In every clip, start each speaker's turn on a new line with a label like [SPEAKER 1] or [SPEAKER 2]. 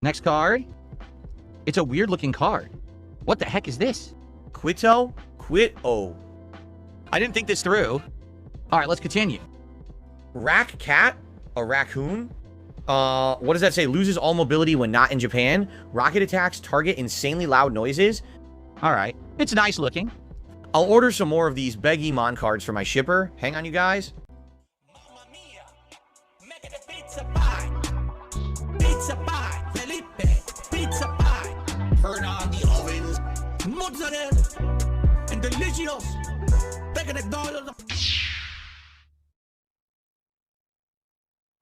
[SPEAKER 1] Next card. It's a weird looking card. What the heck is this?
[SPEAKER 2] Quito? Quito.
[SPEAKER 1] I didn't think this through. All right, let's continue.
[SPEAKER 2] Rack Cat? A raccoon? What does that say? Loses all mobility when not in Japan. Rocket attacks target insanely loud noises.
[SPEAKER 1] All right. It's nice looking.
[SPEAKER 2] I'll order some more of these Beggy Mon cards for my shipper. Hang on, you guys. Pizza pie, Felipe, pizza pie. Turn on the ovens. Mozzarella and delicious.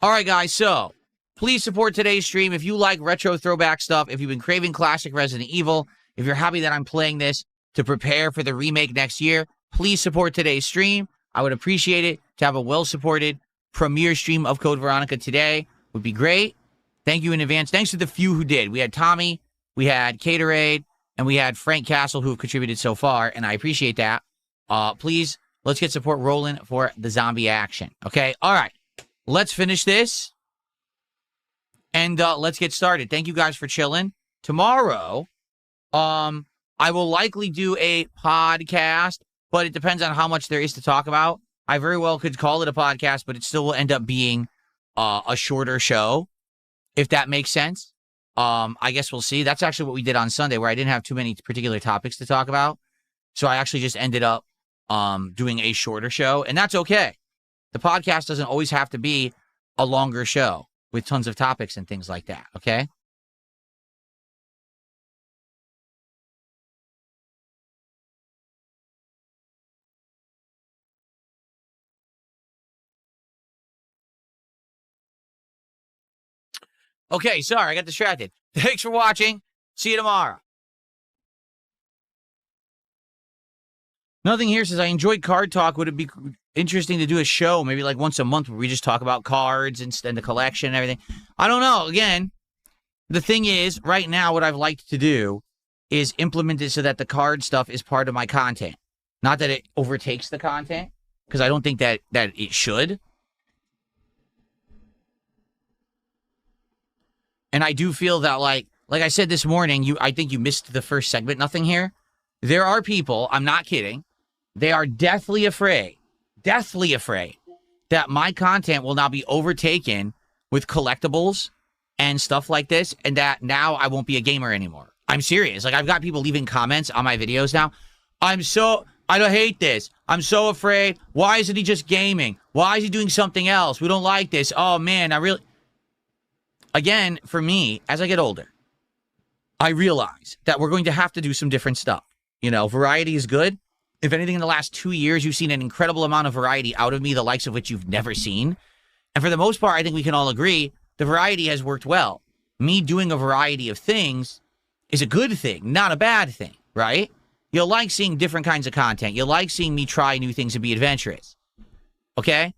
[SPEAKER 1] All right, guys. So please support today's stream if you like retro throwback stuff. If you've been craving classic Resident Evil, if you're happy that I'm playing this to prepare for the remake next year, please support today's stream. I would appreciate it to have a well-supported premiere stream of Code Veronica today. Would be great. Thank you in advance. Thanks to the few who did. We had Tommy, we had Caterade, and we had Frank Castle who have contributed so far, and I appreciate that. Please, let's get support rolling for the zombie action. Okay? All right. Let's finish this, and let's get started. Thank you guys for chilling. Tomorrow, I will likely do a podcast, but it depends on how much there is to talk about. I very well could call it a podcast, but it still will end up being a shorter show, if that makes sense. I guess we'll see. That's actually what we did on Sunday, where I didn't have too many particular topics to talk about. So I actually just ended up doing a shorter show, and that's okay. The podcast doesn't always have to be a longer show with tons of topics and things like that, okay? Okay, sorry, I got distracted. Thanks for watching. See you tomorrow. Nothing here says, I enjoyed Card Talk. Would it be interesting to do a show, maybe like once a month, where we just talk about cards and the collection and everything? I don't know. Again, the thing is, right now, what I've liked to do is implement it so that the card stuff is part of my content. Not that it overtakes the content, because I don't think that it should. And I do feel that, like I said this morning, I think you missed the first segment. Nothing here. There are people, I'm not kidding, they are deathly afraid that my content will now be overtaken with collectibles and stuff like this, and that now I won't be a gamer anymore. I'm serious. Like, I've got people leaving comments on my videos now. I don't hate this. I'm so afraid. Why isn't he just gaming? Why is he doing something else? We don't like this. Oh, man, Again, for me, as I get older, I realize that we're going to have to do some different stuff. You know, variety is good. If anything, in the last 2 years, you've seen an incredible amount of variety out of me, the likes of which you've never seen. And for the most part, I think we can all agree the variety has worked well. Me doing a variety of things is a good thing, not a bad thing, right? You'll like seeing different kinds of content. You'll like seeing me try new things and be adventurous. Okay?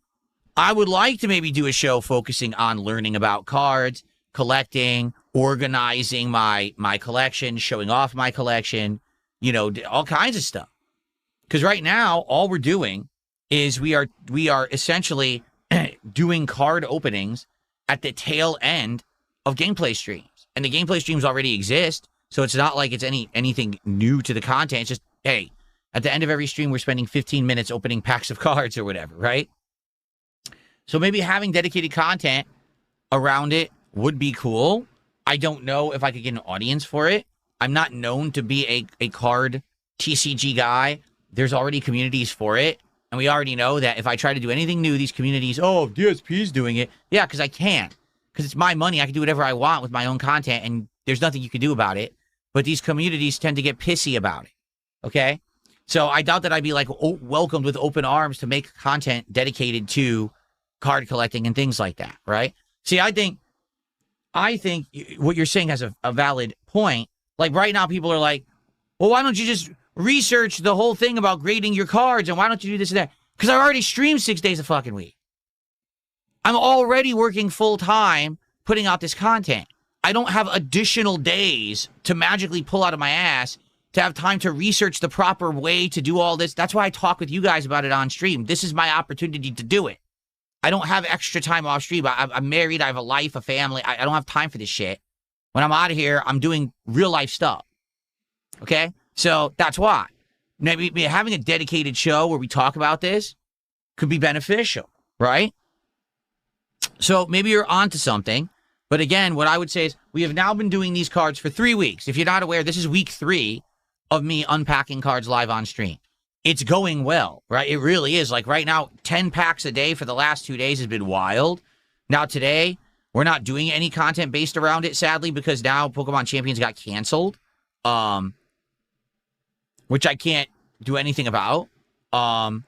[SPEAKER 1] I would like to maybe do a show focusing on learning about cards, collecting, organizing my collection, showing off my collection, you know, all kinds of stuff. Because right now, all we're doing is we are essentially doing card openings at the tail end of gameplay streams. And the gameplay streams already exist, so it's not like it's anything new to the content. It's just, hey, at the end of every stream, we're spending 15 minutes opening packs of cards or whatever, right? So maybe having dedicated content around it would be cool. I don't know if I could get an audience for it. I'm not known to be a card TCG guy. There's already communities for it. And we already know that if I try to do anything new, these communities, oh, DSP's doing it. Yeah, because I can. Because it's my money. I can do whatever I want with my own content, and there's nothing you can do about it. But these communities tend to get pissy about it. Okay? So I doubt that I'd be like welcomed with open arms to make content dedicated to card collecting and things like that, right? See, I think what you're saying has a valid point. Like right now, people are like, well, why don't you just research the whole thing about grading your cards, and why don't you do this and that? Because I already stream 6 days a fucking week. I'm already working full time putting out this content. I don't have additional days to magically pull out of my ass to have time to research the proper way to do all this. That's why I talk with you guys about it on stream. This is my opportunity to do it. I don't have extra time off stream. I'm married. I have a life, a family. I don't have time for this shit. When I'm out of here, I'm doing real life stuff. Okay? So that's why. Maybe having a dedicated show where we talk about this could be beneficial, right? So maybe you're onto something. But again, what I would say is we have now been doing these cards for 3 weeks. If you're not aware, this is week 3 of me unpacking cards live on stream. It's going well, right? It really is. Like right now, 10 packs a day for the last 2 days has been wild. Now today, we're not doing any content based around it, sadly, because now Pokemon Champions got canceled, which I can't do anything about. But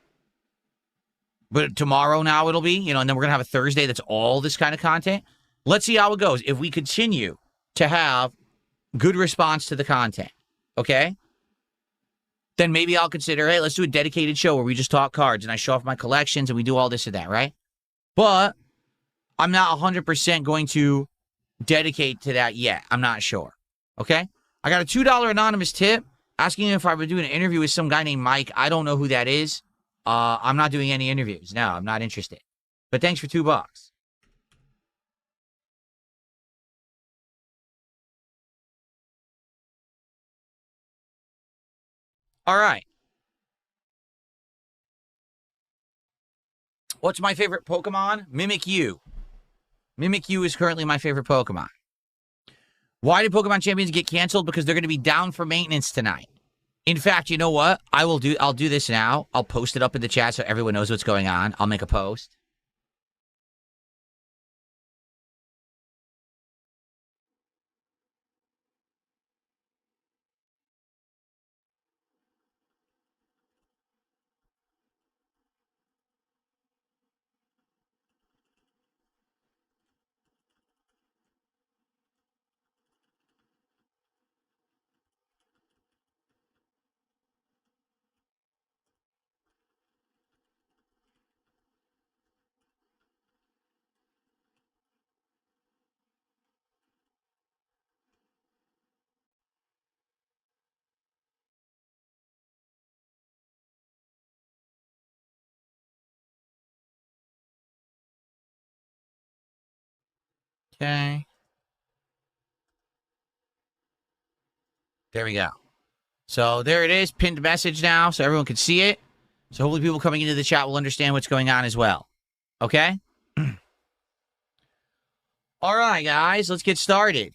[SPEAKER 1] tomorrow now it'll be, and then we're going to have a Thursday that's all this kind of content. Let's see how it goes. If we continue to have good response to the content, okay? Then maybe I'll consider, hey, let's do a dedicated show where we just talk cards and I show off my collections and we do all this and that, right? But I'm not 100% going to dedicate to that yet. I'm not sure, okay? I got a $2 anonymous tip asking if I would do an interview with some guy named Mike. I don't know who that is. I'm not doing any interviews. No, I'm not interested. But thanks for $2. All right. What's my favorite Pokemon? Mimikyu. Mimikyu is currently my favorite Pokemon. Why did Pokemon Champions get canceled? Because they're going to be down for maintenance tonight. In fact, you know what? I'll do this now. I'll post it up in the chat so everyone knows what's going on. I'll make a post. Okay. There we go. So there it is, pinned message now, so everyone can see it. So hopefully people coming into the chat will understand what's going on as well. Okay? All right, guys, let's get started.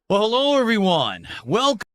[SPEAKER 1] Well, hello, everyone. Welcome.